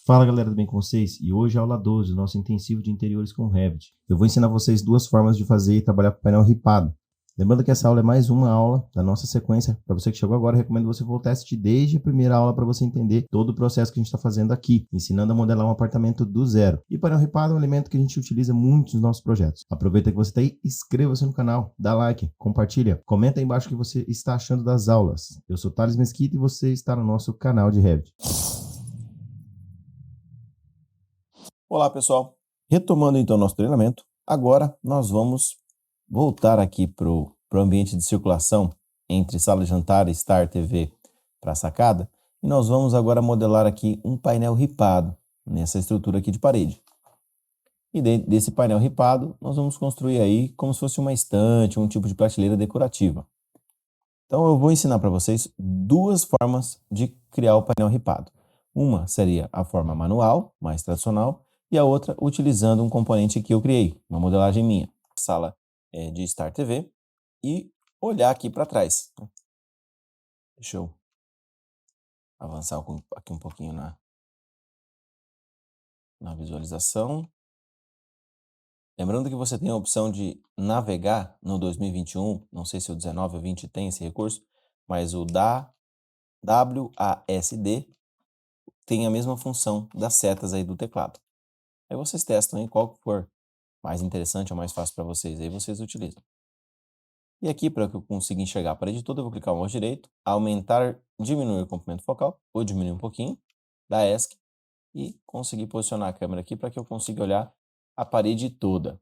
Fala galera, tudo bem com vocês? E hoje é a aula 12 do nosso intensivo de interiores com Revit. Eu vou ensinar vocês duas formas de fazer e trabalhar com painel ripado. Lembrando que essa aula é mais uma aula da nossa sequência. Para você que chegou agora, eu recomendo você voltar a assistir desde a primeira aula para você entender todo o processo que a gente está fazendo aqui, ensinando a modelar um apartamento do zero. E painel ripado é um elemento que a gente utiliza muito nos nossos projetos. Aproveita que você está aí, inscreva-se no canal, dá like, compartilha, comenta aí embaixo o que você está achando das aulas. Eu sou Thales Mesquita e você está no nosso canal de Revit. Olá pessoal, retomando então nosso treinamento, agora nós vamos voltar aqui para o ambiente de circulação entre sala de jantar e Star TV para a sacada, e nós vamos agora modelar aqui um painel ripado nessa estrutura aqui de parede. E dentro desse painel ripado nós vamos construir aí como se fosse uma estante, um tipo de prateleira decorativa. Então eu vou ensinar para vocês duas formas de criar o painel ripado. Uma seria a forma manual, mais tradicional, e a outra utilizando um componente que eu criei, uma modelagem minha. Sala de Star TV e olhar aqui para trás. Deixa eu avançar aqui um pouquinho na visualização. Lembrando que você tem a opção de navegar no 2021, não sei se o 19 ou 20 tem esse recurso, mas o da WASD tem a mesma função das setas aí do teclado. Aí vocês testam aí qual que for mais interessante ou mais fácil para vocês, aí vocês utilizam. E aqui, para que eu consiga enxergar a parede toda, eu vou clicar no mouse direito, aumentar, diminuir o comprimento focal, ou diminuir um pouquinho, da ESC, e conseguir posicionar a câmera aqui para que eu consiga olhar a parede toda.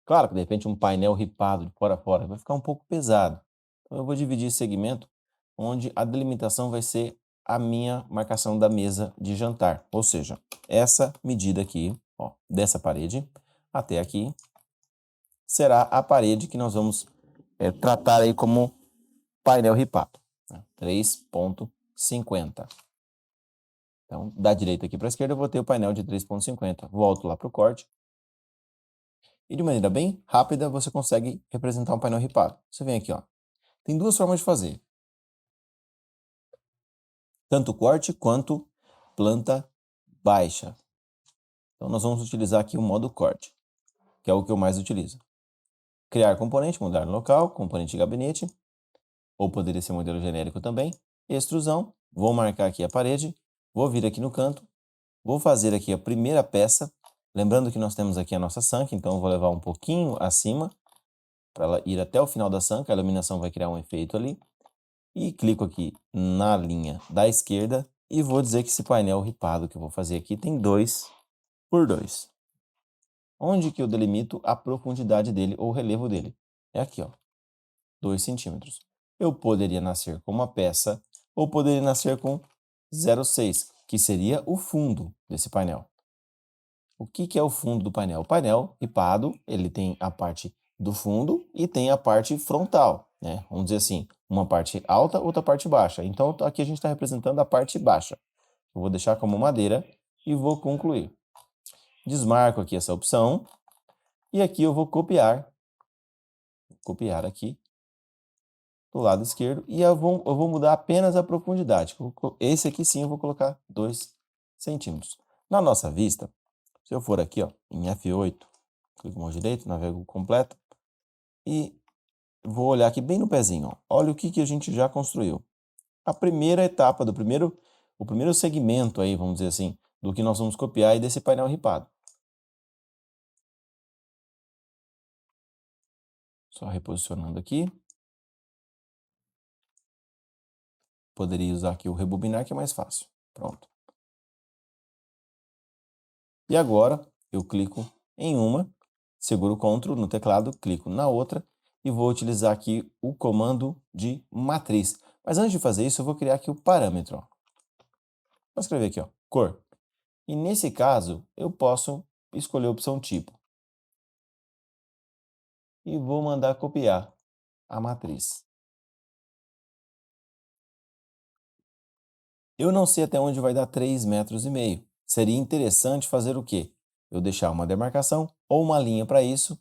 Claro que de repente um painel ripado de fora a fora vai ficar um pouco pesado. Então eu vou dividir esse segmento onde a delimitação vai ser a minha marcação da mesa de jantar. Ou seja, essa medida aqui, ó, dessa parede até aqui, será a parede que nós vamos tratar aí como painel ripado, né? 3,50. Então, da direita aqui para a esquerda, eu vou ter o painel de 3,50. Volto lá para o corte. E de maneira bem rápida, você consegue representar um painel ripado. Você vem aqui, ó. Tem duas formas de fazer. Tanto corte quanto planta baixa. Então, nós vamos utilizar aqui o modo corte, que é o que eu mais utilizo. Criar componente, mudar no local, componente de gabinete, ou poderia ser modelo genérico também. Extrusão, vou marcar aqui a parede, vou vir aqui no canto, vou fazer aqui a primeira peça. Lembrando que nós temos aqui a nossa sanca, então eu vou levar um pouquinho acima, para ela ir até o final da sanca, a iluminação vai criar um efeito ali. E clico aqui na linha da esquerda e vou dizer que esse painel ripado que eu vou fazer aqui tem 2 por 2. Onde que eu delimito a profundidade dele ou o relevo dele? É aqui, ó, 2 centímetros. Eu poderia nascer com uma peça ou poderia nascer com 0,6, que seria o fundo desse painel. O que é o fundo do painel? O painel ripado, ele tem a parte do fundo e tem a parte frontal, né? Vamos dizer assim, uma parte alta, outra parte baixa. Então, aqui a gente está representando a parte baixa. Eu vou deixar como madeira e vou concluir. Desmarco aqui essa opção e aqui eu vou copiar aqui do lado esquerdo e eu vou mudar apenas a profundidade. Esse aqui sim eu vou colocar 2 centímetros. Na nossa vista, se eu for aqui, ó, em F8, clico no mouse direito, navego completo e vou olhar aqui bem no pezinho, ó. Olha o que a gente já construiu. A primeira etapa o primeiro segmento aí, vamos dizer assim, do que nós vamos copiar e desse painel ripado. Só reposicionando aqui. Poderia usar aqui o rebobinar, que é mais fácil. Pronto. E agora eu clico em uma, seguro Ctrl no teclado, clico na outra e vou utilizar aqui o comando de matriz. Mas antes de fazer isso, eu vou criar aqui o parâmetro, ó. Vou escrever aqui, ó, cor. E nesse caso, eu posso escolher a opção tipo. E vou mandar copiar a matriz. Eu não sei até onde vai dar 3,5 metros. Seria interessante fazer o quê? Eu deixar uma demarcação ou uma linha para isso.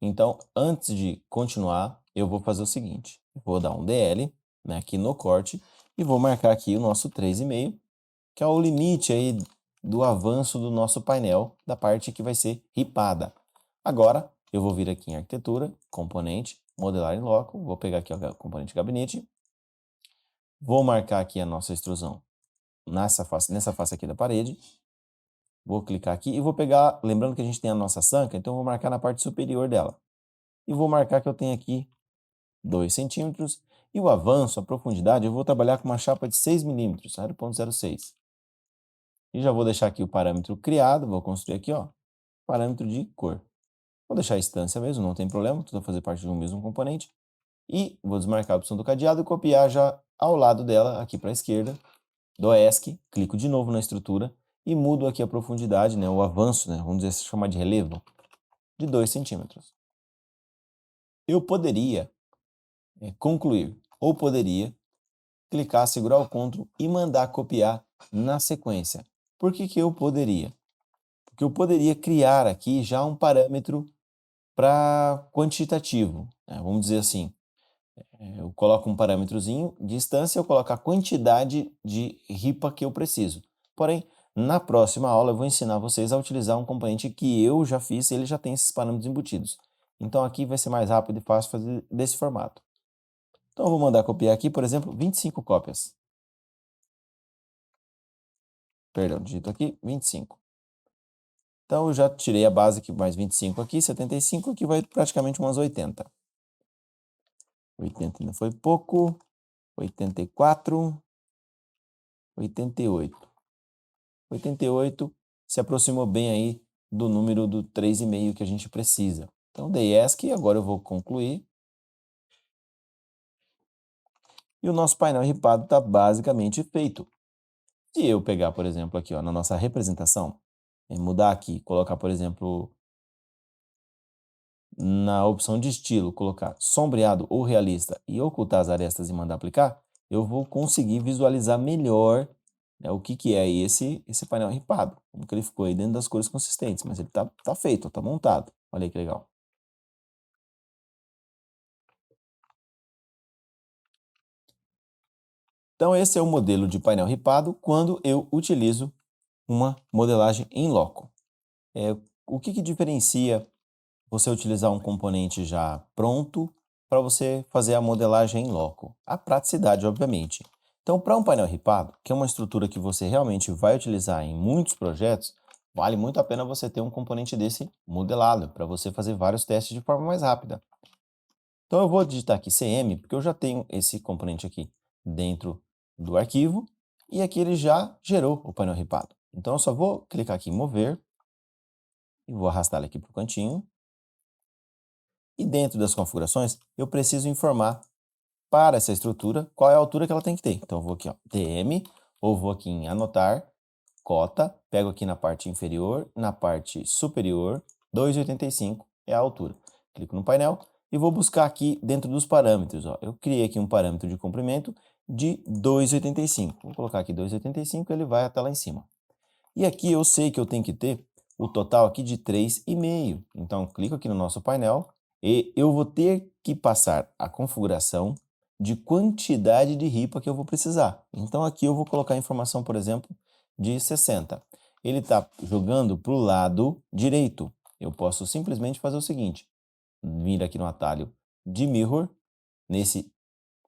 Então, antes de continuar, eu vou fazer o seguinte. Vou dar um DL, né, aqui no corte e vou marcar aqui o nosso 3,5 que é o limite aí do avanço do nosso painel, da parte que vai ser ripada. Agora, eu vou vir aqui em arquitetura, componente, modelar em loco, vou pegar aqui o componente gabinete, vou marcar aqui a nossa extrusão nessa face aqui da parede, vou clicar aqui e vou pegar, lembrando que a gente tem a nossa sanca, então eu vou marcar na parte superior dela. E vou marcar que eu tenho aqui 2 centímetros, e o avanço, a profundidade, eu vou trabalhar com uma chapa de 6 milímetros, 0,06. E já vou deixar aqui o parâmetro criado, vou construir aqui, ó, parâmetro de cor. Vou deixar a instância mesmo, não tem problema, tudo vai fazer parte de um mesmo componente. E vou desmarcar a opção do cadeado e copiar já ao lado dela, aqui para a esquerda, do ESC, clico de novo na estrutura e mudo aqui a profundidade, né, o avanço, né, vamos dizer, chamar de relevo, de 2 centímetros. Eu poderia concluir, ou poderia clicar, segurar o Ctrl e mandar copiar na sequência. Por que que eu poderia? Porque eu poderia criar aqui já um parâmetro para quantitativo, né? Vamos dizer assim, eu coloco um parâmetrozinho de distância, eu coloco a quantidade de ripa que eu preciso. Porém, na próxima aula eu vou ensinar vocês a utilizar um componente que eu já fiz, ele já tem esses parâmetros embutidos. Então aqui vai ser mais rápido e fácil fazer desse formato. Então eu vou mandar copiar aqui, por exemplo, 25 cópias. Perdão, digito aqui 25. Então eu já tirei a base aqui, mais 25 aqui, 75, aqui vai praticamente umas 80. 80 ainda foi pouco, 84, 88. 88 se aproximou bem aí do número do 3,5 que a gente precisa. Então dei ESC, agora eu vou concluir. E o nosso painel ripado está basicamente feito. Se eu pegar, por exemplo, aqui ó, na nossa representação, mudar aqui, colocar, por exemplo, na opção de estilo, colocar sombreado ou realista e ocultar as arestas e mandar aplicar, eu vou conseguir visualizar melhor, né, o que é esse painel ripado, como que ele ficou aí dentro das cores consistentes, mas ele tá feito, tá montado. Olha aí que legal. Então esse é o modelo de painel ripado quando eu utilizo uma modelagem em loco. O que diferencia você utilizar um componente já pronto para você fazer a modelagem em loco? A praticidade, obviamente. Então, para um painel ripado, que é uma estrutura que você realmente vai utilizar em muitos projetos, vale muito a pena você ter um componente desse modelado, para você fazer vários testes de forma mais rápida. Então, eu vou digitar aqui CM, porque eu já tenho esse componente aqui dentro do arquivo, e aqui ele já gerou o painel ripado. Então, eu só vou clicar aqui em mover, e vou arrastar ele aqui para o cantinho. E dentro das configurações, eu preciso informar para essa estrutura qual é a altura que ela tem que ter. Então, eu vou aqui, ó, TM, ou vou aqui em anotar, cota, pego aqui na parte inferior, na parte superior, 2,85 é a altura. Clico no painel e vou buscar aqui dentro dos parâmetros. Ó, eu criei aqui um parâmetro de comprimento de 2,85. Vou colocar aqui 2,85, ele vai até lá em cima. E aqui eu sei que eu tenho que ter o total aqui de 3,5. Então, clico aqui no nosso painel e eu vou ter que passar a configuração de quantidade de ripa que eu vou precisar. Então, aqui eu vou colocar a informação, por exemplo, de 60. Ele está jogando para o lado direito. Eu posso simplesmente fazer o seguinte, vir aqui no atalho de Mirror, nesse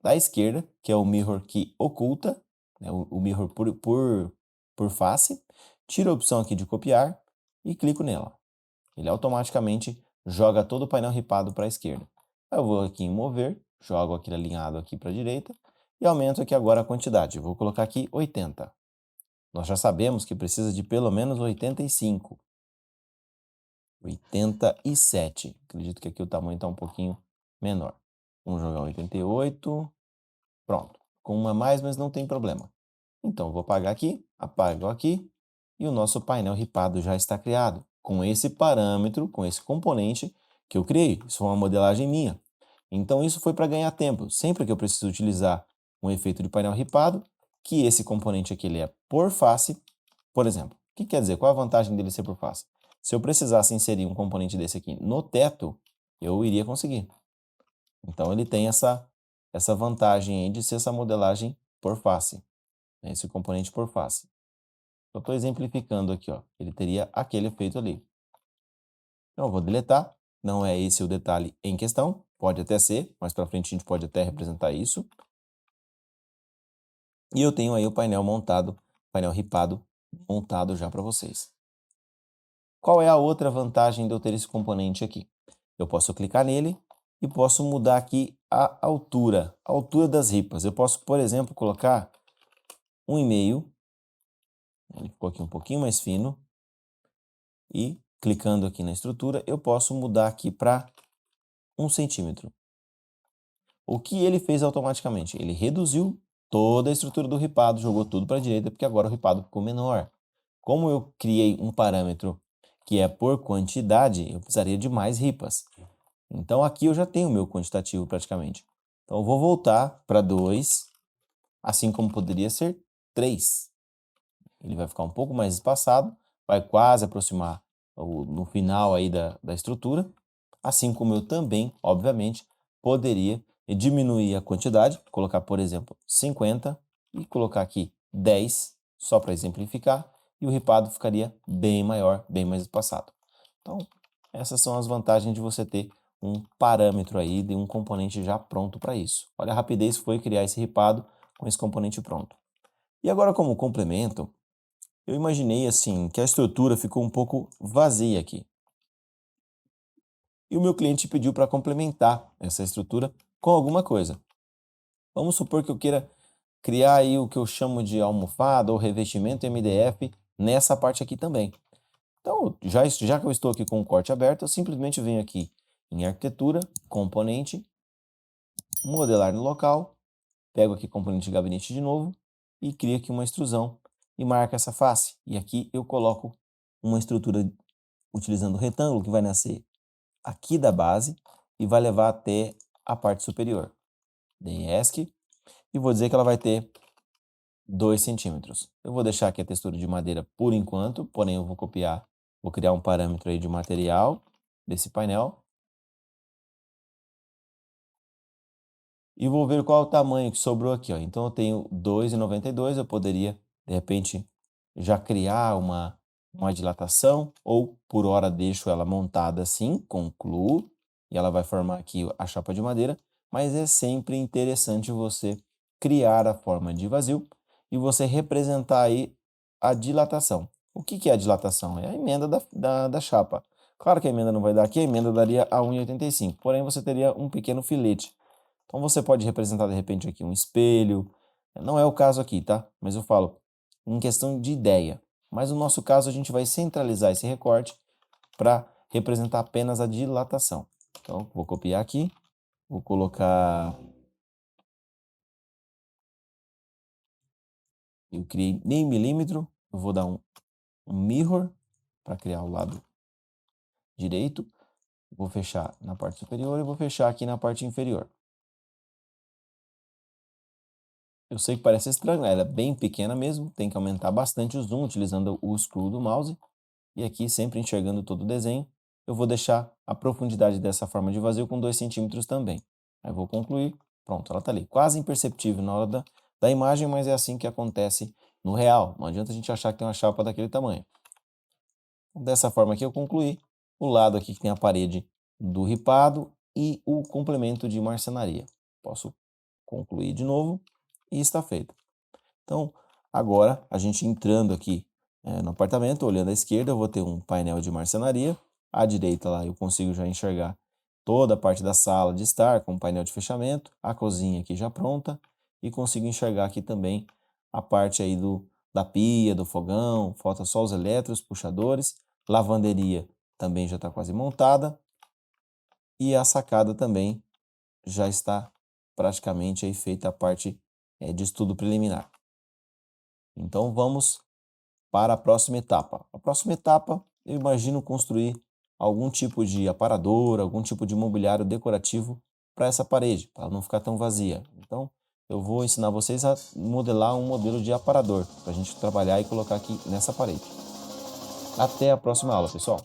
da esquerda, que é o Mirror que oculta, né, o Mirror por face, tiro a opção aqui de copiar e clico nela. Ele automaticamente joga todo o painel ripado para a esquerda. Eu vou aqui em mover, jogo aquele alinhado aqui para a direita e aumento aqui agora a quantidade. Eu vou colocar aqui 80. Nós já sabemos que precisa de pelo menos 85. 87. Acredito que aqui o tamanho está um pouquinho menor. Vamos jogar 88. Pronto. Com uma a mais, mas não tem problema. Então, vou apagar aqui, apago aqui, e o nosso painel ripado já está criado, com esse parâmetro, com esse componente que eu criei. Isso foi uma modelagem minha. Então, isso foi para ganhar tempo. Sempre que eu preciso utilizar um efeito de painel ripado, que esse componente aqui ele é por face, por exemplo. O que quer dizer? Qual a vantagem dele ser por face? Se eu precisasse inserir um componente desse aqui no teto, eu iria conseguir. Então, ele tem essa vantagem aí de ser essa modelagem por face, né, esse componente por face. Eu estou exemplificando aqui, ó. Ele teria aquele efeito ali. Então, eu vou deletar. Não é esse o detalhe em questão. Pode até ser, mais para frente a gente pode até representar isso. E eu tenho aí o painel montado, painel ripado montado já para vocês. Qual é a outra vantagem de eu ter esse componente aqui? Eu posso clicar nele e posso mudar aqui a altura das ripas. Eu posso, por exemplo, colocar 1,5. Ele ficou aqui um pouquinho mais fino. E clicando aqui na estrutura, eu posso mudar aqui para 1 centímetro. O que ele fez automaticamente? Ele reduziu toda a estrutura do ripado, jogou tudo para a direita, porque agora o ripado ficou menor. Como eu criei um parâmetro que é por quantidade, eu precisaria de mais ripas. Então aqui eu já tenho o meu quantitativo praticamente. Então eu vou voltar para 2, assim como poderia ser 3. Ele vai ficar um pouco mais espaçado, vai quase aproximar no final aí da estrutura, assim como eu também, obviamente, poderia diminuir a quantidade, colocar, por exemplo, 50 e colocar aqui 10, só para exemplificar, e o ripado ficaria bem maior, bem mais espaçado. Então, essas são as vantagens de você ter um parâmetro aí de um componente já pronto para isso. Olha a rapidez que foi criar esse ripado com esse componente pronto. E agora, como complemento, eu imaginei assim que a estrutura ficou um pouco vazia aqui. E o meu cliente pediu para complementar essa estrutura com alguma coisa. Vamos supor que eu queira criar aí o que eu chamo de almofada ou revestimento MDF nessa parte aqui também. Então, já que eu estou aqui com o corte aberto, eu simplesmente venho aqui em arquitetura, componente, modelar no local, pego aqui componente de gabinete de novo e crio aqui uma extrusão e marco essa face. E aqui eu coloco uma estrutura utilizando o retângulo que vai nascer aqui da base e vai levar até a parte superior. Dei ESC e vou dizer que ela vai ter 2 centímetros. Eu vou deixar aqui a textura de madeira por enquanto, porém eu vou copiar, vou criar um parâmetro aí de material desse painel. E vou ver qual é o tamanho que sobrou aqui, ó. Então eu tenho 2,92, eu poderia, de repente, já criar uma dilatação, ou por hora deixo ela montada assim, concluo, e ela vai formar aqui a chapa de madeira, mas é sempre interessante você criar a forma de vazio e você representar aí a dilatação. O que é a dilatação? É a emenda da chapa. Claro que a emenda não vai dar aqui, a emenda daria a 1,85, porém você teria um pequeno filete. Então você pode representar de repente aqui um espelho, não é o caso aqui, tá? Mas eu falo em questão de ideia. Mas no nosso caso a gente vai centralizar esse recorte para representar apenas a dilatação. Então vou copiar aqui, vou colocar, eu criei em milímetro, eu vou dar um mirror para criar o lado direito, vou fechar na parte superior e vou fechar aqui na parte inferior. Eu sei que parece estranho, ela é bem pequena mesmo, tem que aumentar bastante o zoom utilizando o scroll do mouse. E aqui, sempre enxergando todo o desenho, eu vou deixar a profundidade dessa forma de vazio com 2 centímetros também. Aí vou concluir, pronto, ela está ali. Quase imperceptível na hora da imagem, mas é assim que acontece no real. Não adianta a gente achar que tem uma chapa daquele tamanho. Dessa forma aqui eu concluí o lado aqui que tem a parede do ripado e o complemento de marcenaria. Posso concluir de novo e está feito. Então, agora, a gente entrando aqui no apartamento, olhando à esquerda, eu vou ter um painel de marcenaria. À direita lá eu consigo já enxergar toda a parte da sala de estar, com o painel de fechamento, a cozinha aqui já pronta, e consigo enxergar aqui também a parte aí da pia, do fogão, falta só os elétricos, puxadores, lavanderia também já está quase montada, e a sacada também já está praticamente aí feita a parte de estudo preliminar. Então vamos para a próxima etapa. A próxima etapa, eu imagino construir algum tipo de aparador, algum tipo de mobiliário decorativo para essa parede, para não ficar tão vazia. Então, eu vou ensinar vocês a modelar um modelo de aparador, para a gente trabalhar e colocar aqui nessa parede. Até a próxima aula, pessoal!